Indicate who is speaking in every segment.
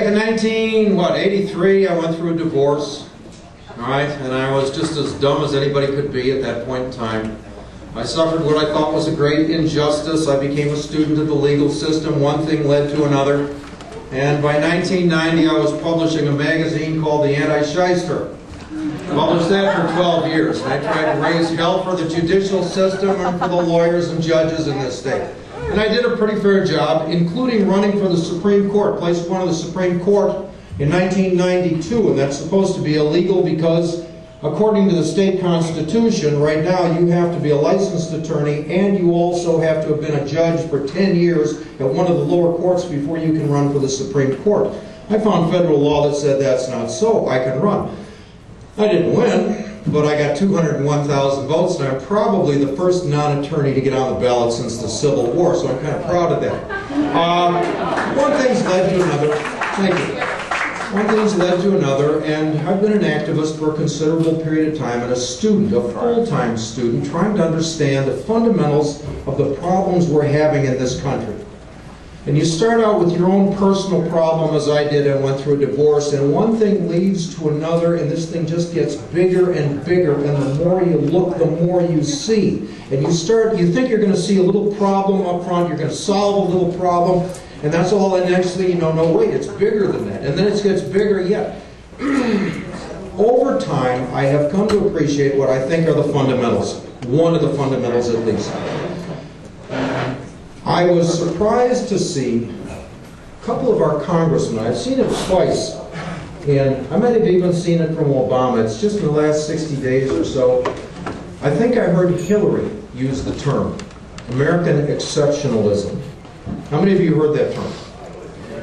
Speaker 1: in 83, I went through a divorce. All right, and I was just as dumb as anybody could be at that point in time. I suffered what I thought was a great injustice. I became a student of the legal system. One thing led to another. And by 1990, I was publishing a magazine called The Anti-Shyster. Published that for 12 years. And I tried to raise hell for the judicial system and for the lawyers and judges in this state. And I did a pretty fair job, including running for the Supreme Court. Placed one of the Supreme Court in 1992, and that's supposed to be illegal because, according to the state constitution, right now you have to be a licensed attorney and you also have to have been a judge for 10 years at one of the lower courts before you can run for the Supreme Court. I found federal law that said that's not so. I can run. I didn't win, but I got 201,000 votes, and I'm probably the first non-attorney to get on the ballot since the Civil War, so I'm kind of proud of that. One thing's led to another. Thank you. One thing's led to another, and I've been an activist for a considerable period of time and a student, a full-time student, trying to understand the fundamentals of the problems we're having in this country. And you start out with your own personal problem, as I did. I went through a divorce, and one thing leads to another, and this thing just gets bigger and bigger, and the more you look, the more you see. And you think you're going to see a little problem up front, you're going to solve a little problem, and that's all, and next thing you know, no wait, it's bigger than that. And then it gets bigger yet. Over time, I have come to appreciate what I think are the fundamentals. One of the fundamentals, at least. I was surprised to see a couple of our congressmen. I've seen it twice, and I might have even seen it from Obama. It's just in the last 60 days or so. I think I heard Hillary use the term, American exceptionalism. How many of you heard that term?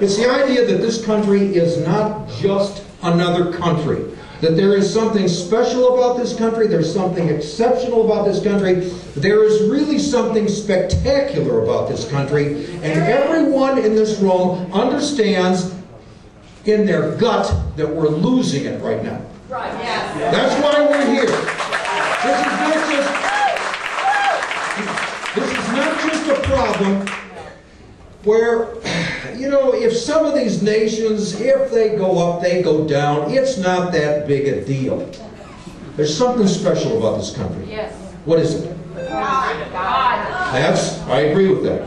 Speaker 1: It's the idea that this country is not just another country. That there is something special about this country, there's something exceptional about this country, there is really something spectacular about this country, and everyone in this room understands in their gut that we're losing it right now. Right, yes. That's why we're here. This is not just a problem where, you know, if some of these nations, if they go up, they go down, it's not that big a deal. There's something special about this country. Yes. What is it? God. I agree with that.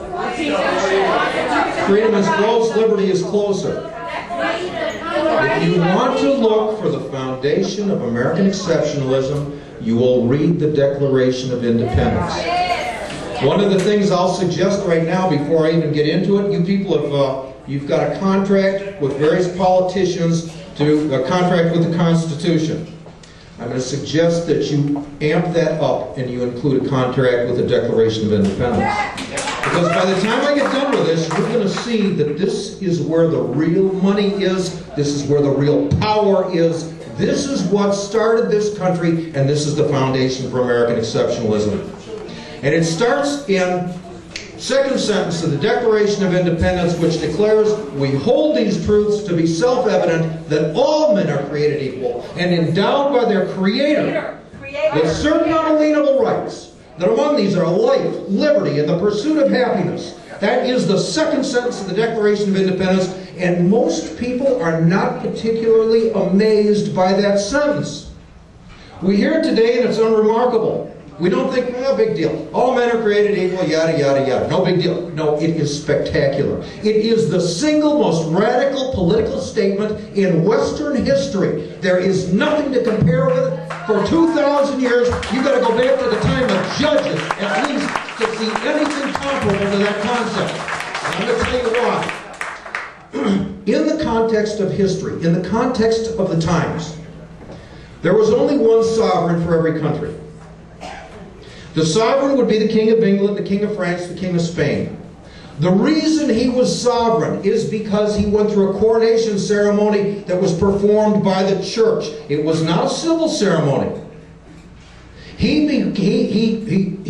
Speaker 1: Freedom is close, liberty is closer. If you want to look for the foundation of American exceptionalism, you will read the Declaration of Independence. One of the things I'll suggest right now before I even get into it, you people have, you've got a contract with various politicians to a contract with the Constitution. I'm going to suggest that you amp that up and you include a contract with the Declaration of Independence. Because by the time I get done with this, you're going to see that this is where the real money is, this is where the real power is, this is what started this country, and this is the foundation for American exceptionalism. And it starts in second sentence of the Declaration of Independence, which declares, we hold these truths to be self-evident that all men are created equal and endowed by their Creator with certain unalienable rights, that among these are life, liberty, and the pursuit of happiness. That is the second sentence of the Declaration of Independence, and most people are not particularly amazed by that sentence. We hear it today and it's unremarkable. We don't think, well, big deal. All men are created equal, yada, yada, yada. No big deal. No, it is spectacular. It is the single most radical political statement in Western history. There is nothing to compare with it. For 2,000 years, you've got to go back to the time of judges, at least, to see anything comparable to that concept. And I'm going to tell you why. In the context of history, in the context of the times, there was only one sovereign for every country. The sovereign would be the King of England, the King of France, the King of Spain. The reason he was sovereign is because he went through a coronation ceremony that was performed by the church. It was not a civil ceremony. He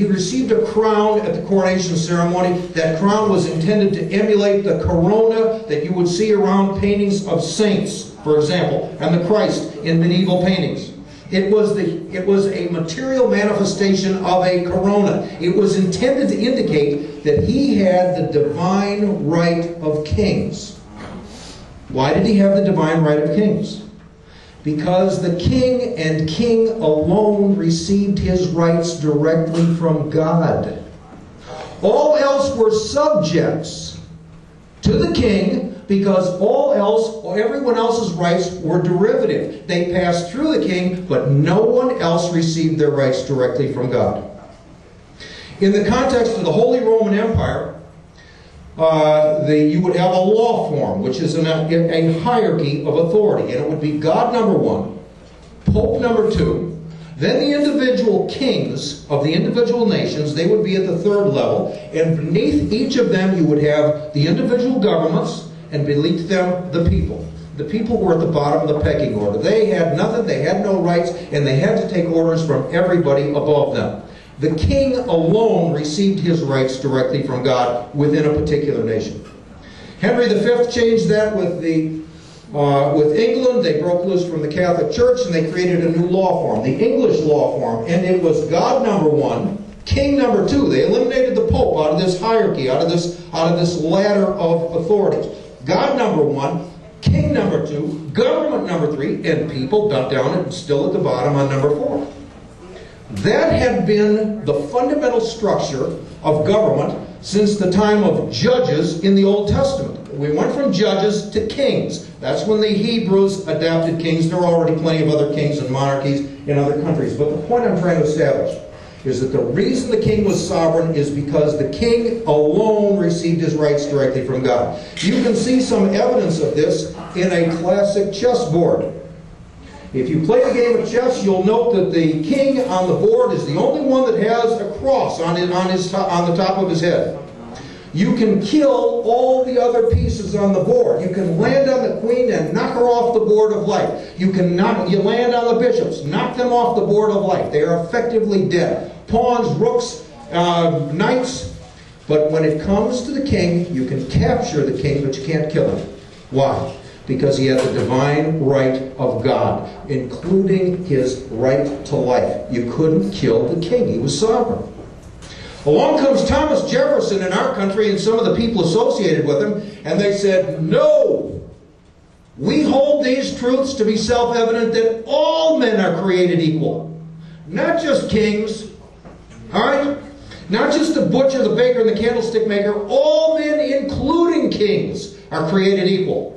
Speaker 1: received a crown at the coronation ceremony. That crown was intended to emulate the corona that you would see around paintings of saints, for example, and the Christ in medieval paintings. It was a material manifestation of a corona. It was intended to indicate that he had the divine right of kings. Why did he have the divine right of kings? Because the king and king alone received his rights directly from God. All else were subjects to the king because everyone else's rights were derivative. They passed through the king, but no one else received their rights directly from God. In the context of the Holy Roman Empire, you would have a law form, which is a hierarchy of authority, and it would be God number one, Pope number two, then the individual kings of the individual nations. They would be at the third level, and beneath each of them you would have the individual governments, and beneath them the people. The people were at the bottom of the pecking order. They had nothing, they had no rights, and they had to take orders from everybody above them. The king alone received his rights directly from God within a particular nation. Henry V changed that with England. They broke loose from the Catholic Church and they created a new law form, the English law form, and it was God number one, king number two. They eliminated the Pope out of this hierarchy, out of this ladder of authorities. God number one, king number two, government number three, and people got down and still at the bottom on number four. That had been the fundamental structure of government since the time of judges in the Old Testament. We went from judges to kings. That's when the Hebrews adapted kings. There were already plenty of other kings and monarchies in other countries. But the point I'm trying to establish is that the reason the king was sovereign is because the king alone received his rights directly from God. You can see some evidence of this in a classic chessboard. If you play the game of chess, you'll note that the king on the board is the only one that has a cross on the top of his head. You can kill all the other pieces on the board. You can land on the queen and knock her off the board of life. You land on the bishops, knock them off the board of life. They are effectively dead. Pawns, rooks, knights. But when it comes to the king, you can capture the king, but you can't kill him. Why? Because he had the divine right of God, including his right to life. You couldn't kill the king. He was sovereign. Along comes Thomas Jefferson in our country and some of the people associated with him, and they said, no, we hold these truths to be self-evident that all men are created equal. Not just kings, all right? Not just the butcher, the baker, and the candlestick maker. All men, including kings, are created equal.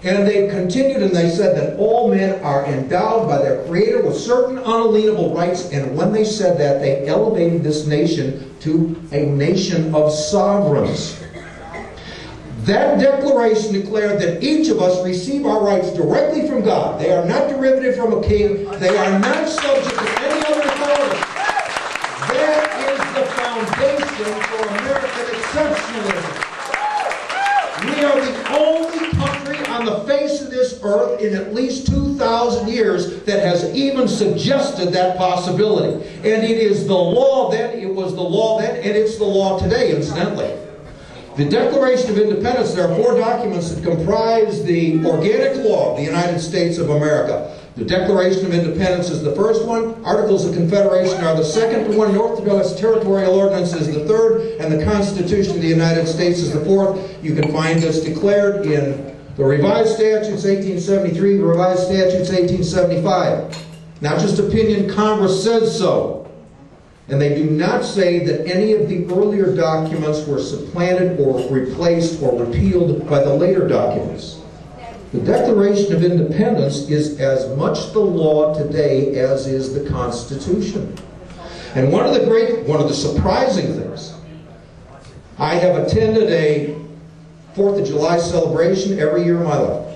Speaker 1: And they continued and they said that all men are endowed by their Creator with certain unalienable rights. And when they said that, they elevated this nation to a nation of sovereigns. That declaration declared that each of us receive our rights directly from God. They are not derivative from a king. They are not subject to any other authority. That is the foundation for American exceptionalism. We are the only country on the face of this earth in at least 2,000 years that has even suggested that possibility. And it is the law then, it was the law then, and it's the law today, incidentally. The Declaration of Independence, there are 4 documents that comprise the organic law of the United States of America. The Declaration of Independence is the first one. Articles of Confederation are the second one. North Dakota Territorial Ordinance is the third. And the Constitution of the United States is the fourth. You can find this declared in the Revised Statutes 1873, the Revised Statutes 1875. Not just opinion, Congress says so. And they do not say that any of the earlier documents were supplanted or replaced or repealed by the later documents. The Declaration of Independence is as much the law today as is the Constitution. And one of the surprising things, I have attended a 4th of July celebration every year of my life.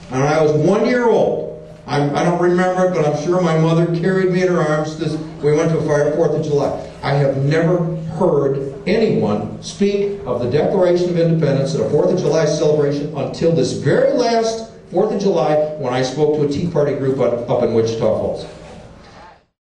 Speaker 1: And I was 1 year old. I don't remember it, but I'm sure my mother carried me in her arms. We went to a 4th of July. I have never heard anyone speak of the Declaration of Independence at a 4th of July celebration until this very last 4th of July when I spoke to a Tea Party group up in Wichita Falls.